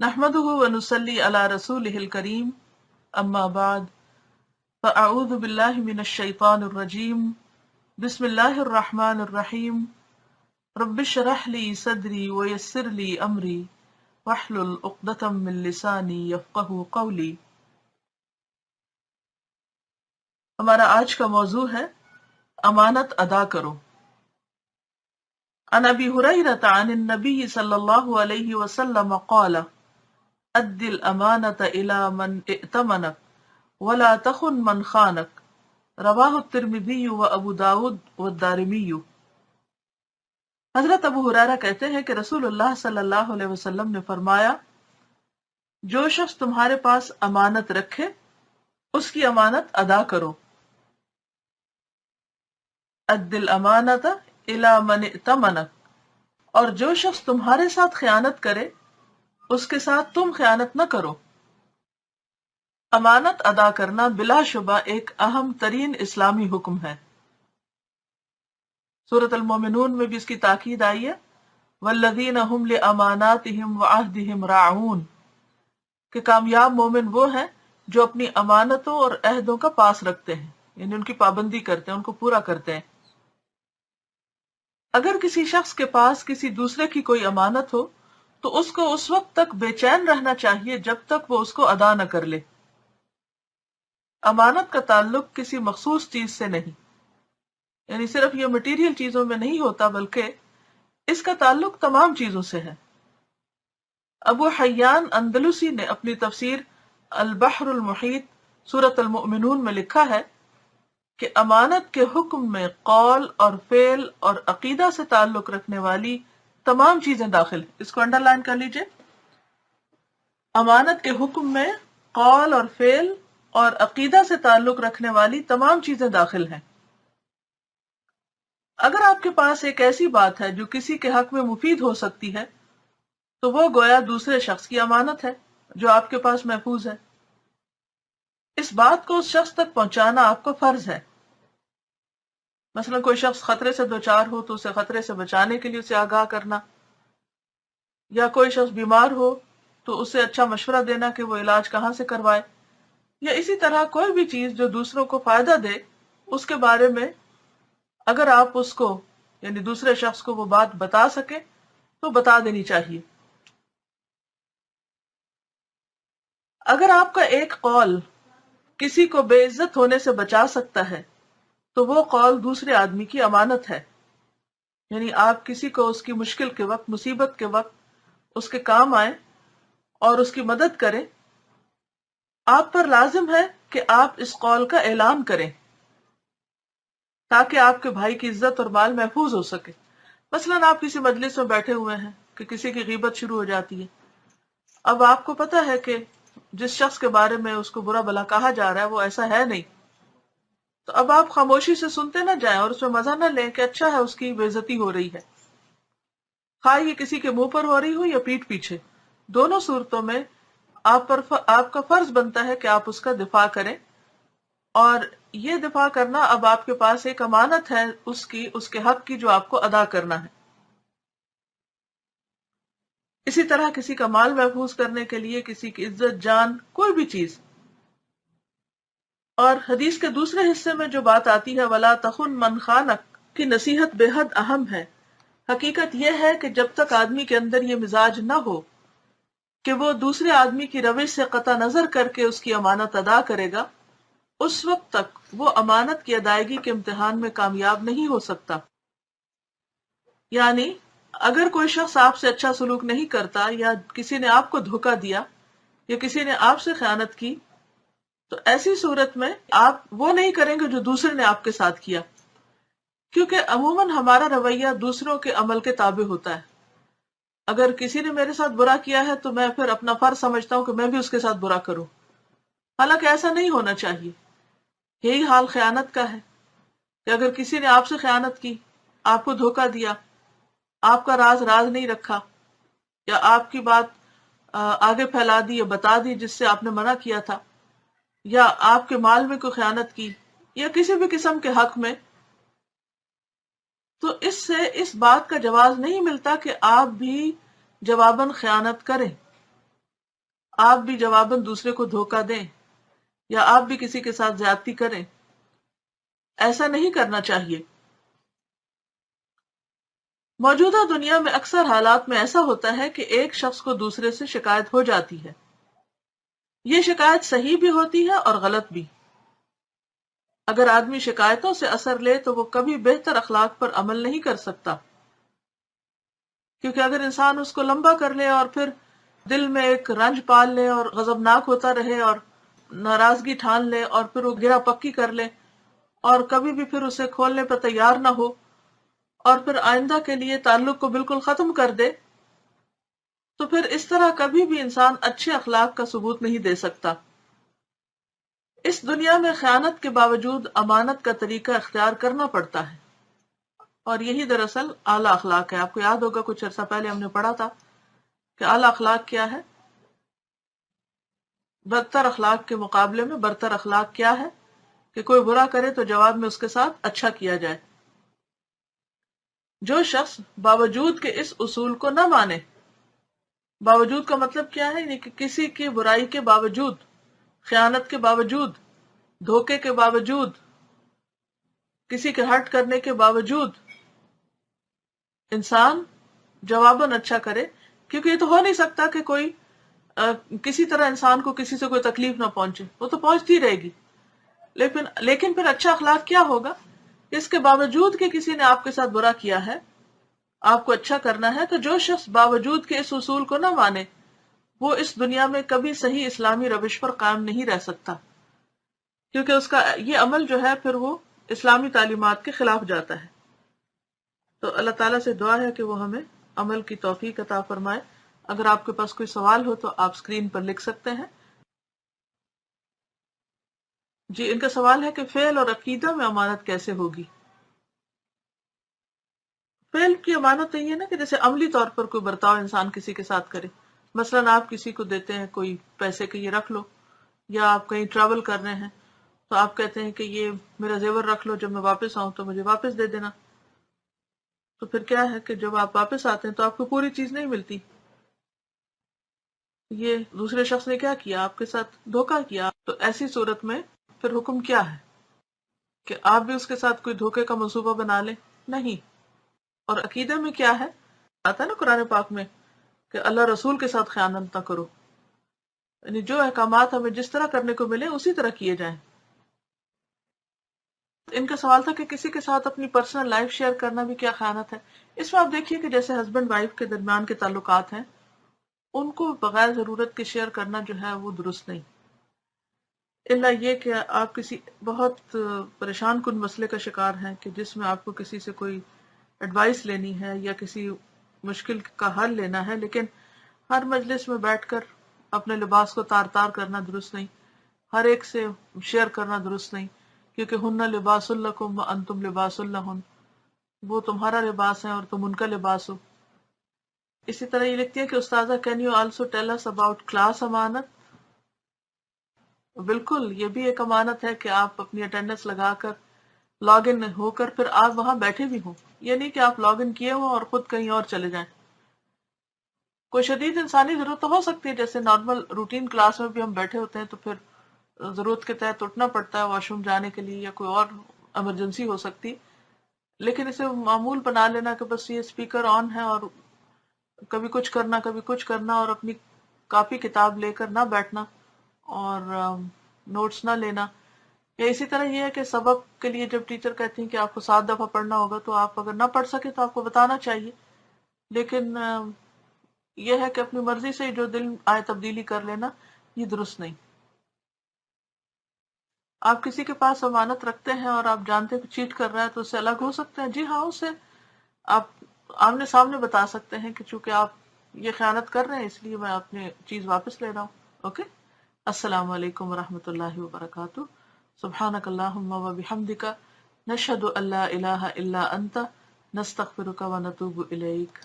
نحمده ونصلي على رسوله الكريم اما بعد فاعوذ بالله من الشيطان الرجيم بسم الله الرحمن الرحيم رب اشرح لي صدري ويسر لي امري واحلل عقدة من لساني يفقهوا قولي۔ ہمارا آج کا موضوع ہے امانت ادا کرو۔ عن ابی ہریرہ عن النبی صلی اللہ علیہ وسلم قال اد الامانۃ الی من ائتمنک ولا تخن من خانک، رواہ الترمذی و ابو داود والدارمی۔ حضرت ابو ہریرہ کہتے ہیں کہ رسول اللہ صلی اللہ علیہ وسلم نے فرمایا، جو شخص تمہارے پاس امانت رکھے اس کی امانت ادا کرو۔ اد الامانۃ الی من ائتمنک، اور جو شخص تمہارے ساتھ خیانت کرے اس کے ساتھ تم خیانت نہ کرو۔ امانت ادا کرنا بلا شبہ ایک اہم ترین اسلامی حکم ہے۔ سورۃ المومنون میں بھی اس کی تاکید آئی ہے، والذین ھم لاماناتہم وعہدہم راعون، کہ کامیاب مومن وہ ہیں جو اپنی امانتوں اور عہدوں کا پاس رکھتے ہیں، یعنی ان کی پابندی کرتے ہیں، ان کو پورا کرتے ہیں۔ اگر کسی شخص کے پاس کسی دوسرے کی کوئی امانت ہو تو اس کو اس وقت تک بے چین رہنا چاہیے جب تک وہ اس کو ادا نہ کر لے۔ امانت کا تعلق کسی مخصوص چیز سے نہیں، یعنی صرف یہ مٹیریل چیزوں میں نہیں ہوتا، بلکہ اس کا تعلق تمام چیزوں سے ہے۔ ابو حیان اندلسی نے اپنی تفسیر البحر المحیط سورۃ المؤمنون میں لکھا ہے کہ امانت کے حکم میں قول اور فعل اور عقیدہ سے تعلق رکھنے والی تمام چیزیں داخل ہیں۔ اس کو انڈر لائن کر لیجئے۔ امانت کے حکم میں قول اور فعل اور عقیدہ سے تعلق رکھنے والی تمام چیزیں داخل ہیں۔ اگر آپ کے پاس ایک ایسی بات ہے جو کسی کے حق میں مفید ہو سکتی ہے تو وہ گویا دوسرے شخص کی امانت ہے جو آپ کے پاس محفوظ ہے۔ اس بات کو اس شخص تک پہنچانا آپ کو فرض ہے۔ مثلا کوئی شخص خطرے سے دوچار ہو تو اسے خطرے سے بچانے کے لیے اسے آگاہ کرنا، یا کوئی شخص بیمار ہو تو اسے اچھا مشورہ دینا کہ وہ علاج کہاں سے کروائے، یا اسی طرح کوئی بھی چیز جو دوسروں کو فائدہ دے اس کے بارے میں اگر آپ اس کو یعنی دوسرے شخص کو وہ بات بتا سکے تو بتا دینی چاہیے۔ اگر آپ کا ایک قول کسی کو بے عزت ہونے سے بچا سکتا ہے تو وہ قول دوسرے آدمی کی امانت ہے، یعنی آپ کسی کو اس کی مشکل کے وقت، مصیبت کے وقت اس کے کام آئیں اور اس کی مدد کریں، آپ پر لازم ہے کہ آپ اس قول کا اعلان کریں تاکہ آپ کے بھائی کی عزت اور مال محفوظ ہو سکے۔ مثلا آپ کسی مجلس میں بیٹھے ہوئے ہیں کہ کسی کی غیبت شروع ہو جاتی ہے، اب آپ کو پتہ ہے کہ جس شخص کے بارے میں اس کو برا بھلا کہا جا رہا ہے وہ ایسا ہے نہیں، تو اب آپ خاموشی سے سنتے نہ جائیں اور اس میں مزہ نہ لیں کہ اچھا ہے اس کی بے عزتی ہو رہی ہے، خواہ یہ کسی کے منہ پر ہو رہی ہو یا پیٹھ پیچھے، دونوں صورتوں میں آپ کا فرض بنتا ہے کہ آپ اس کا دفاع کریں، اور یہ دفاع کرنا اب آپ کے پاس ایک امانت ہے اس کے حق کی جو آپ کو ادا کرنا ہے۔ اسی طرح کسی کا مال محفوظ کرنے کے لیے کسی کی عزت، جان، کوئی بھی چیز۔ اور حدیث کے دوسرے حصے میں جو بات آتی ہے وَلَا تَخُنْ مَنْ خَانَكَ کی نصیحت بے حد اہم ہے۔ حقیقت یہ ہے کہ جب تک آدمی کے اندر یہ مزاج نہ ہو کہ وہ دوسرے آدمی کی روش سے قطع نظر کر کے اس کی امانت ادا کرے گا، اس وقت تک وہ امانت کی ادائیگی کے امتحان میں کامیاب نہیں ہو سکتا۔ یعنی اگر کوئی شخص آپ سے اچھا سلوک نہیں کرتا، یا کسی نے آپ کو دھوکہ دیا، یا کسی نے آپ سے خیانت کی، تو ایسی صورت میں آپ وہ نہیں کریں گے جو دوسرے نے آپ کے ساتھ کیا، کیونکہ عموماً ہمارا رویہ دوسروں کے عمل کے تابع ہوتا ہے۔ اگر کسی نے میرے ساتھ برا کیا ہے تو میں پھر اپنا فرض سمجھتا ہوں کہ میں بھی اس کے ساتھ برا کروں، حالانکہ ایسا نہیں ہونا چاہیے۔ یہی حال خیانت کا ہے کہ اگر کسی نے آپ سے خیانت کی، آپ کو دھوکہ دیا، آپ کا راز نہیں رکھا، یا آپ کی بات آگے پھیلا دی یا بتا دی جس سے آپ نے منع کیا تھا، یا آپ کے مال میں کوئی خیانت کی، یا کسی بھی قسم کے حق میں، تو اس سے اس بات کا جواز نہیں ملتا کہ آپ بھی جواباً خیانت کریں۔ آپ بھی جواباً دوسرے کو دھوکہ دیں یا آپ بھی کسی کے ساتھ زیادتی کریں. ایسا نہیں کرنا چاہیے. موجودہ دنیا میں اکثر حالات میں ایسا ہوتا ہے کہ ایک شخص کو دوسرے سے شکایت ہو جاتی ہے. یہ شکایت صحیح بھی ہوتی ہے اور غلط بھی. اگر آدمی شکایتوں سے اثر لے تو وہ کبھی بہتر اخلاق پر عمل نہیں کر سکتا، کیونکہ اگر انسان اس کو لمبا کر لے اور پھر دل میں ایک رنج پال لے اور غضبناک ہوتا رہے اور ناراضگی ٹھان لے اور پھر وہ گرہ پکی کر لے اور کبھی بھی پھر اسے کھولنے پر تیار نہ ہو اور پھر آئندہ کے لیے تعلق کو بالکل ختم کر دے، تو پھر اس طرح کبھی بھی انسان اچھے اخلاق کا ثبوت نہیں دے سکتا. اس دنیا میں خیانت کے باوجود امانت کا طریقہ اختیار کرنا پڑتا ہے، اور یہی دراصل اعلیٰ اخلاق ہے. آپ کو یاد ہوگا کچھ عرصہ پہلے ہم نے پڑھا تھا کہ اعلیٰ اخلاق کیا ہے، بدتر اخلاق کے مقابلے میں برتر اخلاق کیا ہے، کہ کوئی برا کرے تو جواب میں اس کے ساتھ اچھا کیا جائے. جو شخص باوجود کے اس اصول کو نہ مانے، باوجود کا مطلب کیا ہے، یعنی کہ کسی کی برائی کے باوجود، خیانت کے باوجود، دھوکے کے باوجود، کسی کے ہرٹ کرنے کے باوجود انسان جواباً اچھا کرے، کیونکہ یہ تو ہو نہیں سکتا کہ کوئی کسی طرح انسان کو کسی سے کوئی تکلیف نہ پہنچے، وہ تو پہنچتی رہے گی. لیکن پھر اچھا اخلاق کیا ہوگا؟ اس کے باوجود کہ کسی نے آپ کے ساتھ برا کیا ہے، آپ کو اچھا کرنا ہے. تو جو شخص باوجود کے اس اصول کو نہ مانے، وہ اس دنیا میں کبھی صحیح اسلامی روش پر قائم نہیں رہ سکتا، کیونکہ اس کا یہ عمل جو ہے پھر وہ اسلامی تعلیمات کے خلاف جاتا ہے. تو اللہ تعالیٰ سے دعا ہے کہ وہ ہمیں عمل کی توفیق عطا فرمائے. اگر آپ کے پاس کوئی سوال ہو تو آپ اسکرین پر لکھ سکتے ہیں. جی، ان کا سوال ہے کہ فعل اور عقیدہ میں امانت کیسے ہوگی؟ فعل کی امانت یہ ہے نا کہ جیسے عملی طور پر کوئی برتاؤ انسان کسی کے ساتھ کرے. مثلا آپ کسی کو دیتے ہیں کوئی پیسے کہ یہ رکھ لو، یا آپ کہیں ٹریول کر رہے ہیں تو آپ کہتے ہیں کہ یہ میرا زیور رکھ لو، جب میں واپس آؤں تو مجھے واپس دے دینا. تو پھر کیا ہے کہ جب آپ واپس آتے ہیں تو آپ کو پوری چیز نہیں ملتی. یہ دوسرے شخص نے کیا کیا؟ آپ کے ساتھ دھوکہ کیا. تو ایسی صورت میں پھر حکم کیا ہے کہ آپ بھی اس کے ساتھ کوئی دھوکے کا منصوبہ بنا لیں؟ نہیں. اور عقیدہ میں کیا ہے؟ آتا ہے نا قرآن پاک میں کہ اللہ رسول کے ساتھ خیانت نہ کرو، یعنی جو احکامات ہمیں جس طرح کرنے کو ملے اسی طرح کیے جائیں. ان کا سوال تھا کہ کسی کے ساتھ اپنی پرسنل لائف شیئر کرنا بھی کیا خیانت ہے. اس میں آپ دیکھیے کہ جیسے ہسبینڈ وائف کے درمیان کے تعلقات ہیں، ان کو بغیر ضرورت کے شیئر کرنا جو ہے وہ درست نہیں، الا یہ کہ آپ کسی بہت پریشان کن مسئلے کا شکار ہیں کہ جس میں آپ کو کسی سے کوئی ایڈوائس لینی ہے یا کسی مشکل کا حل لینا ہے، لیکن ہر مجلس میں بیٹھ کر اپنے لباس کو تار تار کرنا درست نہیں، ہر ایک سے شیئر کرنا درست نہیں، کیونکہ ہن لباس لکم وانتم لباس لہن، وہ تمہارا لباس ہے اور تم ان کا لباس ہو. اسی طرح یہ لکھتی ہے کہ استاذہ can you also tell us about class Amanat? بالکل، یہ بھی ایک امانت ہے کہ آپ اپنی اٹینڈنس لگا کر لاگ ان ہو کر پھر آپ وہاں بیٹھے بھی ہوں. یہ نہیں کہ آپ لاگ ان کیے ہوں اور خود کہیں اور چلے جائیں. کوئی شدید انسانی ضرورت تو ہو سکتی ہے، جیسے نارمل روٹین کلاس میں بھی ہم بیٹھے ہوتے ہیں تو پھر ضرورت کے تحت اٹھنا پڑتا ہے واش روم جانے کے لیے یا کوئی اور ایمرجنسی ہو سکتی، لیکن اسے معمول بنا لینا کہ بس یہ اسپیکر آن ہے اور کبھی کچھ کرنا کبھی کچھ کرنا اور اپنی کاپی کتاب لے کر نہ بیٹھنا اور نوٹس نہ لینا. یا اسی طرح یہ ہے کہ سبق کے لیے جب ٹیچر کہتی ہیں کہ آپ کو 7 دفعہ پڑھنا ہوگا تو آپ اگر نہ پڑھ سکے تو آپ کو بتانا چاہیے، لیکن یہ ہے کہ اپنی مرضی سے جو دل آئے تبدیلی کر لینا، یہ درست نہیں. آپ کسی کے پاس امانت رکھتے ہیں اور آپ جانتے ہیں کہ چیٹ کر رہا ہے تو اس سے الگ ہو سکتے ہیں. جی ہاں، اسے آپ آمنے سامنے بتا سکتے ہیں کہ چونکہ آپ یہ خیانت کر رہے ہیں اس لیے میں اپنی چیز واپس لے رہا ہوں. اوکے. السلام علیکم ورحمۃ اللہ وبرکاتہ. سبحانک اللہم وبحمدک، نشہد ان لا الہ الا انت، نستغفرک ونتوب الیک.